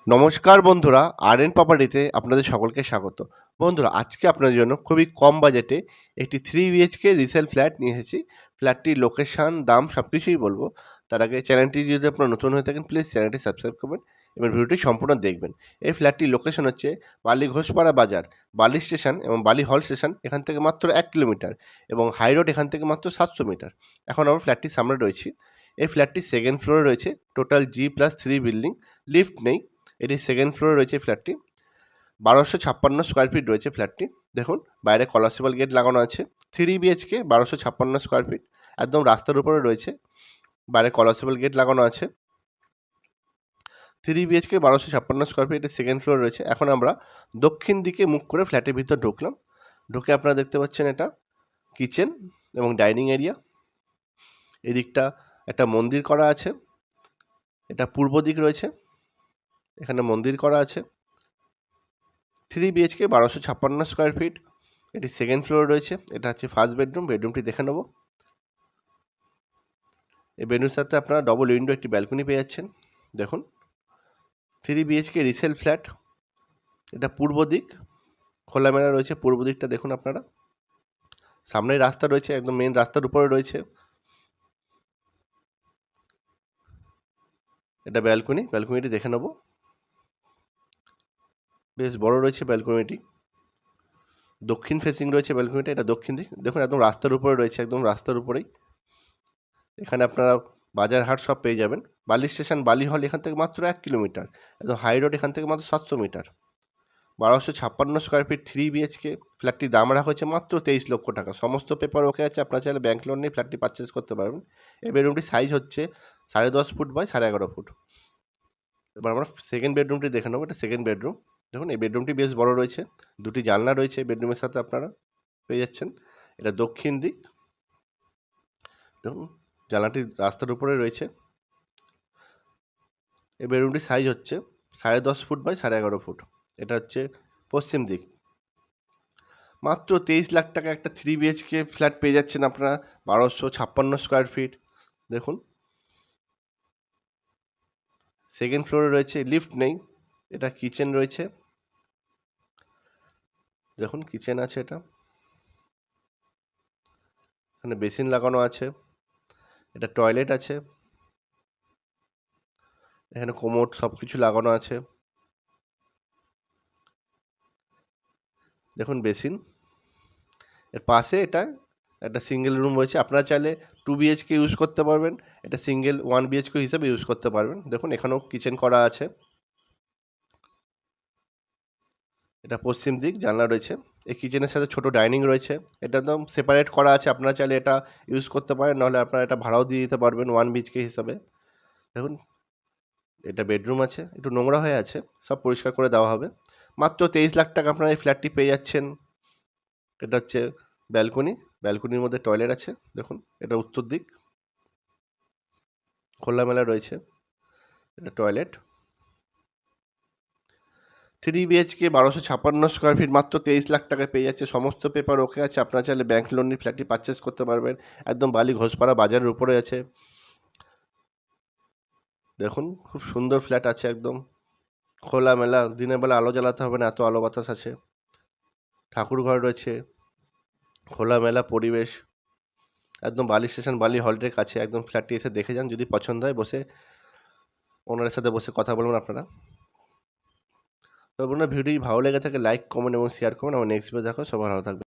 নমস্কার বন্ধুরা, আর.এন প্রপার্টিতে আপনাদের সকলকে স্বাগত। বন্ধুরা, আজকে আপনাদের জন্য খুবই কম বাজেটে একটি 3 বিএইচকে রিসেল ফ্ল্যাট নিয়ে এসেছি। ফ্ল্যাটটির লোকেশন, দাম সবকিছুই বলবো। তার আগে চ্যানেলটি যদি আপনারা নতুন হয়ে থাকেন, প্লিজ চ্যানেলটি সাবস্ক্রাইব করবেন এবং ভিডিওটি সম্পূর্ণ দেখবেন। এই ফ্ল্যাটটির লোকেশন হচ্ছে বালি ঘোষপাড়া বাজার, বালি স্টেশন এবং বালি হল স্টেশন এখান থেকে মাত্র 1 কিলোমিটার এবং হাই রোড এখান থেকে মাত্র 700 মিটার। এখন আমরা ফ্ল্যাটটির সামনে রয়েছি। এই ফ্ল্যাটটি সেকেন্ড ফ্লোরে রয়েছে। টোটাল G+3 বিল্ডিং, লিফট নেই। এটি সেকেন্ড ফ্লোরে রয়েছে ফ্ল্যাটটি। 1256 স্কোয়ার ফিট রয়েছে ফ্ল্যাটটি। দেখুন, বাইরে কলাপসিবল গেট লাগানো আছে। 3 বিএইচকে 1256 স্কোয়ার ফিট, একদম রাস্তার উপরে রয়েছে। বাইরে কলাপসিবল গেট লাগানো আছে। 3 বিএইচকে 1256 স্কোয়ার ফিট, এটি সেকেন্ড ফ্লোর রয়েছে। এখন আমরা দক্ষিণ দিকে মুখ করে ফ্ল্যাটের ভিতর ঢুকলাম। ঢুকে আপনারা দেখতে পাচ্ছেন এটা কিচেন এবং ডাইনিং এরিয়া। এদিকটা একটা মন্দির করা আছে। এটা পূর্ব দিক রয়েছে, এখানে মন্দির করা আছে। 3 বিএইচকে 1256 স্কোয়ার ফিট, এটি সেকেন্ড ফ্লোর রয়েছে। এটা হচ্ছে ফার্স্ট বেডরুম। বেডরুমটি দেখে নেব। এই বেডরুমের সাথে আপনারা ডবল উইন্ডো একটি ব্যালকনি পেয়ে যাচ্ছেন। দেখুন, 3 বিএইচকে রিসেল ফ্ল্যাট। এটা পূর্ব দিক, খোলামেলা রয়েছে। পূর্ব দিকটা দেখুন আপনারা। সামনেই রাস্তা রয়েছে, একদম মেন রাস্তার উপরে রয়েছে। এটা ব্যালকনি। ব্যালকনিটি দেখে নেব। বেশ বড় রয়েছে ব্যালকনিটি। দক্ষিণ ফেসিং রয়েছে ব্যালকনিটা। এটা দক্ষিণ দিক। দেখুন, একদম রাস্তার উপরে রয়েছে, একদম রাস্তার উপরেই। এখানে আপনারা বাজার হাট সব পেয়ে যাবেন। বালি স্টেশন, বালি হল এখান থেকে মাত্র 1 কিলোমিটার। একদম হাই রোড এখান থেকে মাত্র 700 মিটার। 1256 স্কোয়ার ফিট 3 বিএইচকে ফ্ল্যাটটির দাম রাখা হয়েছে মাত্র 23 লক্ষ টাকা। সমস্ত পেপার ওকে আছে। আপনারা চাইলে ব্যাংক লোন নিয়ে ফ্ল্যাটটি পারচেস করতে পারবেন। এই বেডরুমটির সাইজ হচ্ছে 10.5 ফুট বাই 11.5 ফুট। এবার আমরা সেকেন্ড বেডরুমটি দেখে নেবো। এটা সেকেন্ড বেডরুম। দেখুন, এই বেডরুমটি বেশ বড় রয়েছে। দুটি জানলা রয়েছে বেডরুমের সাথে আপনারা পেয়ে যাচ্ছেন। এটা দক্ষিণ দিক। দেখুন, জানলাটি রাস্তার উপরে রয়েছে। এই বেডরুমটির সাইজ হচ্ছে 10.5 ফুট বাই 11.5 ফুট। এটা হচ্ছে পশ্চিম দিক। মাত্র 23 লাখ টাকা একটা 3 বিএইচকে ফ্ল্যাট পেয়ে যাচ্ছেন আপনারা। 1256 স্কোয়ার ফিট। দেখুন, সেকেন্ড ফ্লোরে রয়েছে, লিফট নেই। এটা কিচেন রয়েছে। দেখুন, কিচেন আছে এটা। এখানে বেসিন লাগানো আছে। এটা টয়লেট আছে। এখানে কোমোড সব কিছু লাগানো আছে। দেখুন বেসিন। এর পাশে এটা একটা সিঙ্গেল রুম রয়েছে। আপনারা চাইলে 2 বিএইচকে ইউজ করতে পারবেন। এটা সিঙ্গেল 1 বিএইচকে হিসাবে ইউজ করতে পারবেন। দেখুন, এখানেও কিচেন করা আছে। এটা পশ্চিম দিক, জানলা রয়েছে। এই কিচেনের সাথে ছোট ডাইনিং রয়েছে। এটা একদম সেপারেট করা আছে। আপনারা চাইলে এটা ইউজ করতে পারেন, নাহলে আপনারা এটা ভাড়াও দিয়ে দিতে পারবেন 1 বিএইচকে হিসাবে। দেখুন, এটা বেডরুম আছে। একটু নোংরা হয়ে আছে, সব পরিষ্কার করে দেওয়া হবে। মাত্র 23 লাখ টাকা আপনারা এই ফ্ল্যাটটি পেয়ে যাচ্ছেন। এটা হচ্ছে ব্যালকনি। ব্যালকনির মধ্যে টয়লেট আছে। দেখুন, এটা উত্তর দিক, খোলামেলা রয়েছে। এটা টয়লেট। 3 বিএইচকে 1256 স্কোয়ার ফিট, মাত্র 23 লাখ টাকায় পেয়ে যাচ্ছে। সমস্ত পেপার ওকে আছে। আপনারা চাইলে ব্যাংক লোন নিয়ে ফ্ল্যাটটি পারচেস করতে পারবেন। একদম বালি ঘোষপাড়া বাজারের উপরে আছে। দেখুন, খুব সুন্দর ফ্ল্যাট আছে একদম খোলামেলা। দিনের বেলা আলো জ্বালাতে হবে না, এত আলো বাতাস আছে। ঠাকুর ঘর রয়েছে। খোলামেলা পরিবেশ। একদম বালি স্টেশন, বালি হল্টের কাছে। একদম ফ্ল্যাটটি এসে দেখে যান। যদি পছন্দ হয় বসে ওনারের সাথে বসে কথা বলবেন আপনারা। তো বন্ধুরা, ভিডিওটি ভালো লেগে থাকে লাইক, কমেন্ট এবং শেয়ার করুন। আমার নেক্সট ভিডিও দেখো। সবাই ভালো থাকবে।